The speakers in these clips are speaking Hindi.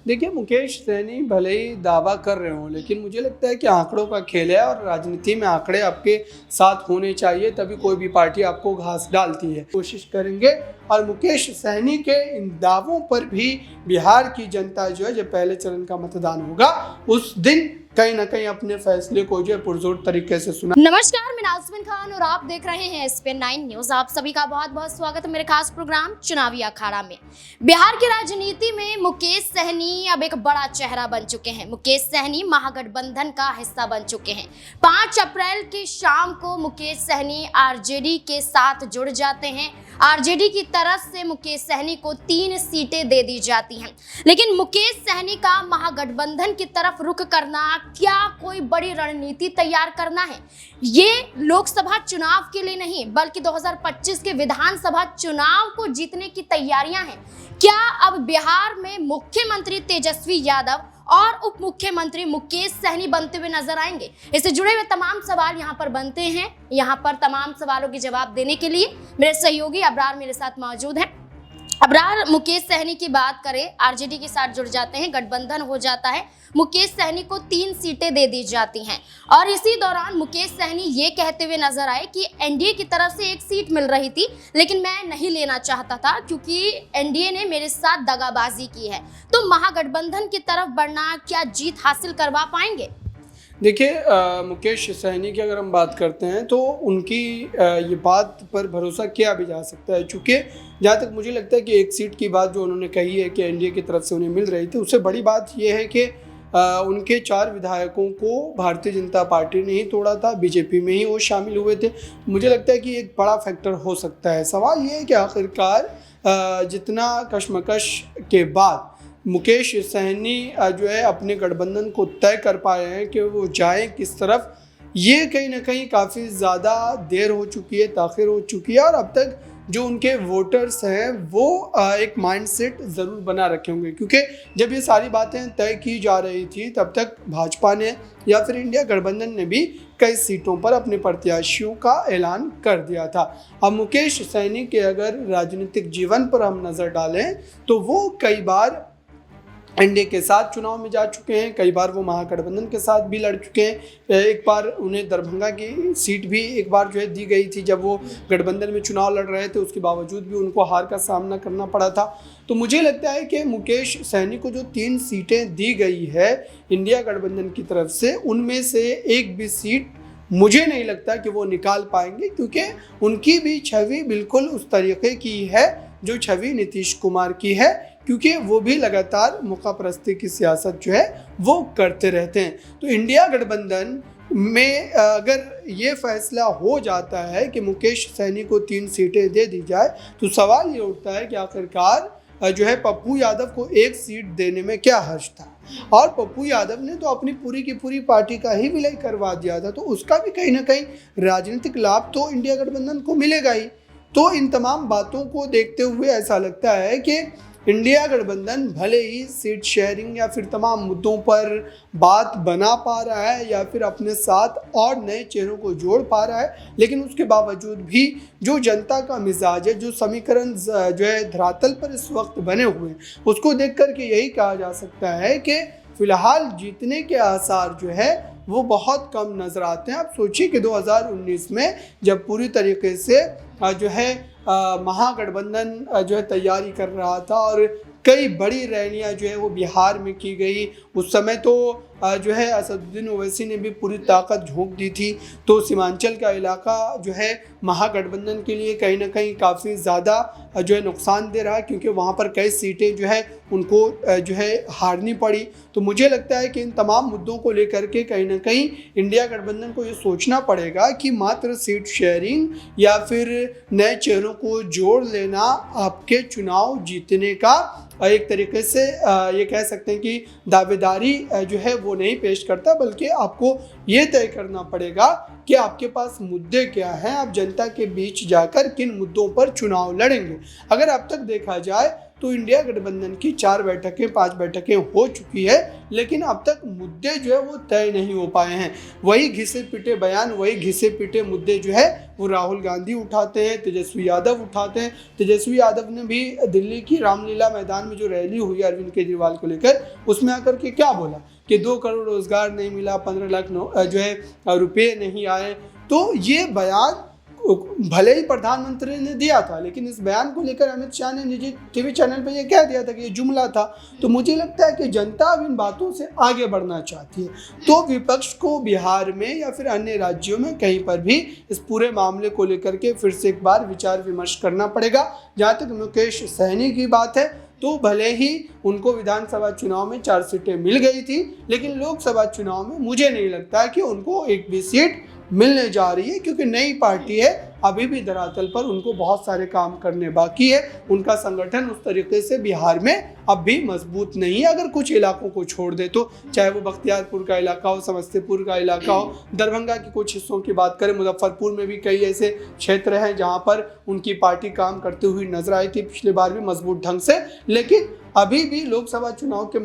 देखिए, मुकेश सहनी भले ही दावा कर रहे हों, लेकिन मुझे लगता है कि आंकड़ों का खेल है और राजनीति में आंकड़े आपके साथ होने चाहिए, तभी कोई भी पार्टी आपको घास डालती है। कोशिश करेंगे और मुकेश सहनी के इन दावों पर भी बिहार की जनता जो है, जब पहले चरण का मतदान होगा उस दिन कहीं ना कहीं अपने फैसले को जो है पुरजोर तरीके से सुना। नमस्कार, मैं नाज़मीन खान और आप देख रहे हैं SPN 9 न्यूज। आप सभी का बहुत बहुत स्वागत है मेरे खास प्रोग्राम चुनावी अखाड़ा में। बिहार की राजनीति में मुकेश सहनी अब एक बड़ा चेहरा बन चुके हैं। मुकेश सहनी महागठबंधन का हिस्सा बन चुके हैं। 5 अप्रैल की शाम को मुकेश सहनी आरजेडी के साथ जुड़ जाते हैं। आरजेडी की तरफ से मुकेश सहनी को 3 सीटें दे दी जाती हैं, लेकिन मुकेश सहनी का महागठबंधन की तरफ रुख करना क्या कोई बड़ी रणनीति तैयार करना है? ये लोकसभा चुनाव के लिए नहीं, बल्कि 2025 के विधानसभा चुनाव को जीतने की तैयारियां हैं। क्या अब बिहार में मुख्यमंत्री तेजस्वी यादव और उप मुख्यमंत्री मुकेश सहनी बनते हुए नजर आएंगे? इससे जुड़े हुए तमाम सवाल यहाँ पर बनते हैं। यहाँ पर तमाम सवालों के जवाब देने के लिए मेरे सहयोगी अबरार मेरे साथ मौजूद हैं। अबरार, मुकेश सहनी की बात करें, आरजेडी के साथ जुड़ जाते हैं, गठबंधन हो जाता है, मुकेश सहनी को 3 सीटें दे दी जाती हैं और इसी दौरान मुकेश सहनी ये कहते हुए नजर आए कि एनडीए की तरफ से 1 सीट मिल रही थी, लेकिन मैं नहीं लेना चाहता था क्योंकि एनडीए ने मेरे साथ दगाबाजी की है। तो महागठबंधन की तरफ बढ़ना क्या जीत हासिल करवा पाएंगे? देखिए, मुकेश सहनी की अगर हम बात करते हैं तो उनकी ये बात पर भरोसा किया भी जा सकता है, चूँकि जहाँ तक मुझे लगता है कि 1 सीट की बात जो उन्होंने कही है कि एनडीए की तरफ से उन्हें मिल रही थी, उससे बड़ी बात ये है कि उनके 4 विधायकों को भारतीय जनता पार्टी ने ही तोड़ा था, बीजेपी में ही वो शामिल हुए थे। मुझे लगता है कि एक बड़ा फैक्टर हो सकता है। सवाल ये है कि आखिरकार जितना कशमकश के बाद मुकेश सहनी जो है अपने गठबंधन को तय कर पाए हैं कि वो जाएं किस तरफ, ये कहीं ना कहीं काफ़ी ज़्यादा देर हो चुकी है, ताख़िर हो चुकी है और अब तक जो उनके वोटर्स हैं वो एक माइंडसेट ज़रूर बना रखे होंगे, क्योंकि जब ये सारी बातें तय की जा रही थी तब तक भाजपा ने या फिर इंडिया गठबंधन ने भी कई सीटों पर अपने प्रत्याशियों का ऐलान कर दिया था। अब मुकेश सहनी के अगर राजनीतिक जीवन पर हम नज़र डालें तो वो कई बार एनडीए के साथ चुनाव में जा चुके हैं, कई बार वो महागठबंधन के साथ भी लड़ चुके हैं। एक बार उन्हें दरभंगा की सीट भी एक बार जो है दी गई थी जब वो गठबंधन में चुनाव लड़ रहे थे, उसके बावजूद भी उनको हार का सामना करना पड़ा था। तो मुझे लगता है कि मुकेश सहनी को जो 3 सीटें दी गई है इंडिया गठबंधन की तरफ से, उनमें से एक भी सीट मुझे नहीं लगता कि वो निकाल पाएंगे, क्योंकि उनकी भी छवि बिल्कुल उस तरीके की है जो छवि नीतीश कुमार की है, क्योंकि वो भी लगातार मौकापरस्ती की सियासत जो है वो करते रहते हैं। तो इंडिया गठबंधन में अगर ये फैसला हो जाता है कि मुकेश सहनी को 3 सीटें दे दी जाए तो सवाल ये उठता है कि आखिरकार जो है पप्पू यादव को 1 सीट देने में क्या हर्ज था। और पप्पू यादव ने तो अपनी पूरी की पूरी पार्टी का ही विलय करवा दिया था, तो उसका भी कहीं ना कहीं राजनीतिक लाभ तो इंडिया गठबंधन को मिलेगा ही। तो इन तमाम बातों को देखते हुए ऐसा लगता है कि इंडिया गठबंधन भले ही सीट शेयरिंग या फिर तमाम मुद्दों पर बात बना पा रहा है या फिर अपने साथ और नए चेहरों को जोड़ पा रहा है, लेकिन उसके बावजूद भी जो जनता का मिजाज है, जो समीकरण जो है धरातल पर इस वक्त बने हुए हैं, उसको देख कर के यही कहा जा सकता है कि फिलहाल जीतने के आसार जो है वो बहुत कम नज़र आते हैं। आप सोचिए कि 2019 में जब पूरी तरीके से जो है महागठबंधन जो है तैयारी कर रहा था और कई बड़ी रैलियां जो है वो बिहार में की गई, उस समय तो जो है असदुद्दीन ओवैसी ने भी पूरी ताकत झोंक दी थी। तो सीमांचल का इलाका जो है महागठबंधन के लिए कहीं ना कहीं काफ़ी ज़्यादा जो है नुकसान दे रहा है, क्योंकि वहाँ पर कई सीटें जो है उनको जो है हारनी पड़ी। तो मुझे लगता है कि इन तमाम मुद्दों को लेकर के कहीं ना कहीं इंडिया गठबंधन को ये सोचना पड़ेगा कि मात्र सीट शेयरिंग या फिर नए चेहरों को जोड़ लेना आपके चुनाव जीतने का एक तरीके से ये कह सकते हैं कि दावेदारी जो है वो नहीं पेश करता, बल्कि आपको ये तय करना पड़ेगा कि आपके पास मुद्दे क्या हैं, आप जनता के बीच जाकर किन मुद्दों पर चुनाव लड़ेंगे। अगर अब तक देखा जाए तो इंडिया गठबंधन की 4 बैठकें 5 बैठकें हो चुकी है, लेकिन अब तक मुद्दे जो है वो तय नहीं हो पाए हैं। वही घिसे पिटे बयान, वही घिसे पिटे मुद्दे जो है वो राहुल गांधी उठाते हैं, तेजस्वी यादव उठाते हैं। तेजस्वी यादव ने भी दिल्ली की रामलीला मैदान में जो रैली हुई अरविंद केजरीवाल को लेकर, उसमें आकर के क्या बोला कि 2 करोड़ रोजगार नहीं मिला, 15 लाख जो है रुपये नहीं आए। तो ये बयान भले ही प्रधानमंत्री ने दिया था, लेकिन इस बयान को लेकर अमित शाह ने निजी टीवी चैनल पर यह कह दिया था कि ये जुमला था। तो मुझे लगता है कि जनता अब इन बातों से आगे बढ़ना चाहती है, तो विपक्ष को बिहार में या फिर अन्य राज्यों में कहीं पर भी इस पूरे मामले को लेकर के फिर से एक बार विचार विमर्श करना पड़ेगा। जहाँ तक मुकेश सहनी की बात है, तो भले ही उनको विधानसभा चुनाव में 4 सीटें मिल गई थी, लेकिन लोकसभा चुनाव में मुझे नहीं लगता कि उनको एक भी सीट मिलने जा रही है, क्योंकि नई पार्टी है, अभी भी धरातल पर उनको बहुत सारे काम करने बाकी है। उनका संगठन उस तरीके से बिहार में अब भी मजबूत नहीं है। अगर कुछ इलाकों को छोड़ दे तो, चाहे वो बख्तियारपुर का इलाका हो, समस्तीपुर का इलाका हो, दरभंगा के कुछ हिस्सों की बात करें, मुजफ्फरपुर में भी कई ऐसे क्षेत्र हैं जहां पर उनकी पार्टी काम करती हुई नजर आई थी पिछली बार भी मजबूत ढंग से। लेकिन अभी भी लोकसभा चुनाव के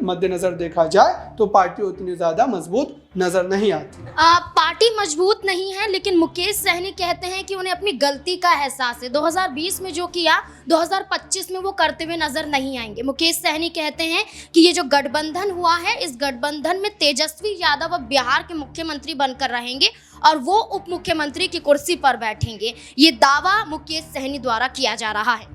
मद्देनजर देखा जाए तो पार्टी उतनी ज्यादा मजबूत नजर नहीं आती। पार्टी मजबूत नहीं है, लेकिन मुकेश सहनी कहते हैं कि उन्हें अपनी गलती का एहसास है। 2020 में जो किया 2025 में वो करते हुए नजर नहीं आएंगे। मुकेश सहनी कहते हैं कि ये जो गठबंधन हुआ है, इस गठबंधन में तेजस्वी यादव अब बिहार के मुख्यमंत्री बनकर रहेंगे और वो उप मुख्यमंत्री की कुर्सी पर बैठेंगे। ये दावा मुकेश सहनी द्वारा किया जा रहा है।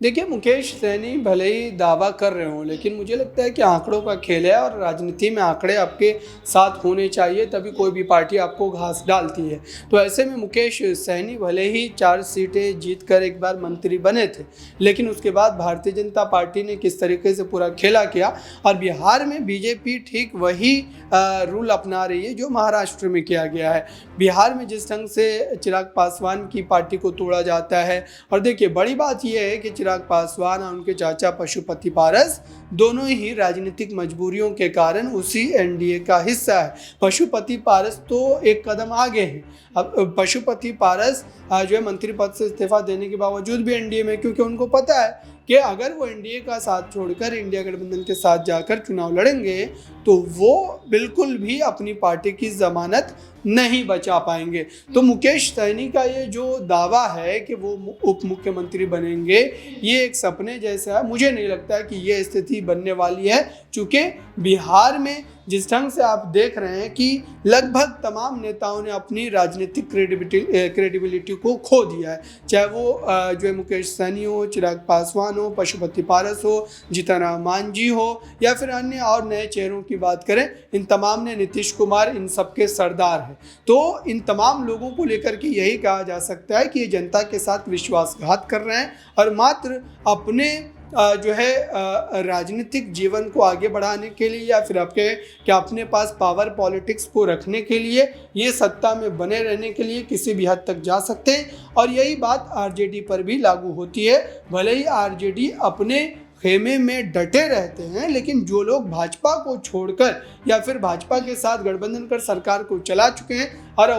देखिए, मुकेश सहनी भले ही दावा कर रहे हों, लेकिन मुझे लगता है कि आंकड़ों का खेल है और राजनीति में आंकड़े आपके साथ होने चाहिए, तभी कोई भी पार्टी आपको घास डालती है। तो ऐसे में मुकेश सहनी भले ही 4 सीटें जीतकर एक बार मंत्री बने थे, लेकिन उसके बाद भारतीय जनता पार्टी ने किस तरीके से पूरा खेला किया, और बिहार में बीजेपी ठीक वही रूल अपना रही है जो महाराष्ट्र में किया गया है। बिहार में जिस ढंग से चिराग पासवान की पार्टी को तोड़ा जाता है, और देखिए बड़ी बात यह है कि चिराग पासवान और उनके चाचा पशुपति पारस दोनों ही राजनीतिक मजबूरियों के कारण उसी एनडीए का हिस्सा है। पशुपति पारस तो एक कदम आगे है। अब पशुपति पारस जो है मंत्री पद से इस्तीफा देने के बावजूद भी एनडीए में, क्योंकि उनको पता है कि अगर वो एनडीए का साथ छोड़कर इंडिया गठबंधन के साथ जाकर चुनाव लड़ेंगे तो वो बिल्कुल भी अपनी पार्टी की जमानत नहीं बचा पाएंगे। तो मुकेश सहनी का ये जो दावा है कि वो उप मुख्यमंत्री बनेंगे, ये एक सपने जैसा है। मुझे नहीं लगता कि ये स्थिति बनने वाली है, क्योंकि बिहार में जिस ढंग से आप देख रहे हैं कि लगभग तमाम नेताओं ने अपनी राजनीतिक क्रेडिबिलिटी को खो दिया है, चाहे वो जो है मुकेश सहनी हो, चिराग पासवान हो, पशुपति पारस हो, जीतन राम मांझी हो, या फिर अन्य और नए चेहरों की बात करें, इन तमाम ने, नीतीश कुमार, इन सबके सरदार हैं। तो इन तमाम लोगों को लेकर के यही कहा जा सकता है कि ये जनता के साथ विश्वासघात कर रहे हैं और मात्र अपने जो है राजनीतिक जीवन को आगे बढ़ाने के लिए या फिर अपने पास पावर पॉलिटिक्स को रखने के लिए, ये सत्ता में बने रहने के लिए किसी भी हद तक जा सकते हैं। और यही बात आरजेडी पर भी लागू होती है। भले ही आरजेडी अपने खेमे में डटे रहते हैं, लेकिन जो लोग भाजपा को छोड़कर या फिर भाजपा के साथ गठबंधन कर सरकार को चला चुके हैं और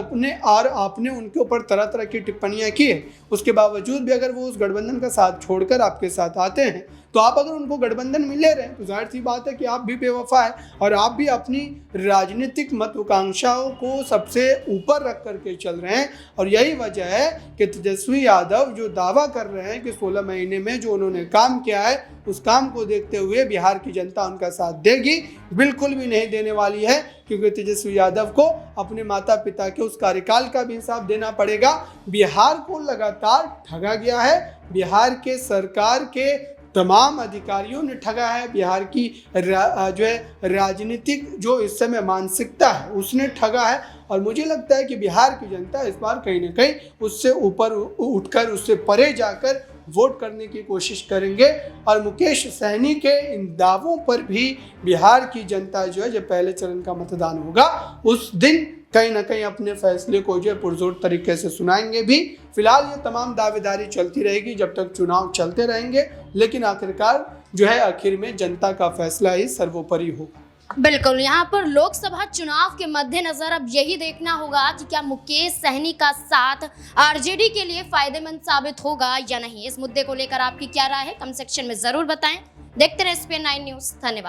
आपने उनके ऊपर तरह तरह की टिप्पणियां की है, उसके बावजूद भी अगर वो उस गठबंधन का साथ छोड़कर आपके साथ आते हैं, तो आप अगर उनको गठबंधन में ले रहे हैं तो जाहिर सी बात है कि आप भी बेवफा है और आप भी अपनी राजनीतिक महत्वाकांक्षाओं को सबसे ऊपर रख करके चल रहे हैं। और यही वजह है कि तेजस्वी यादव जो दावा कर रहे हैं कि 16 महीने में जो उन्होंने काम किया है, उस काम को देखते हुए बिहार की जनता उनका साथ देगी, बिल्कुल भी नहीं देने वाली है, क्योंकि तेजस्वी यादव को अपने माता पिता के उस कार्यकाल का भी हिसाब देना पड़ेगा। बिहार को लगातार ठगा गया है, बिहार के सरकार के तमाम अधिकारियों ने ठगा है, बिहार की जो है राजनीतिक जो इस समय मानसिकता है उसने ठगा है। और मुझे लगता है कि बिहार की जनता इस बार कहीं ना कहीं उससे ऊपर उठकर, उससे परे जाकर वोट करने की कोशिश करेंगे। और मुकेश सहनी के इन दावों पर भी बिहार की जनता जो है, जब पहले चरण का मतदान होगा उस दिन कहीं ना कहीं अपने फैसले को जो है पुरजोर तरीके से सुनाएंगे भी। फिलहाल ये तमाम दावेदारी चलती रहेगी जब तक चुनाव चलते रहेंगे, लेकिन आखिरकार जो है आखिर में जनता का फैसला ही सर्वोपरि होगा। बिल्कुल, यहाँ पर लोकसभा चुनाव के मद्देनजर अब यही देखना होगा कि क्या मुकेश सहनी का साथ आरजेडी के लिए फायदेमंद साबित होगा या नहीं। इस मुद्दे को लेकर आपकी क्या राय है, कमेंट सेक्शन में जरूर बताएं। देखते रहे SPN9 न्यूज। धन्यवाद।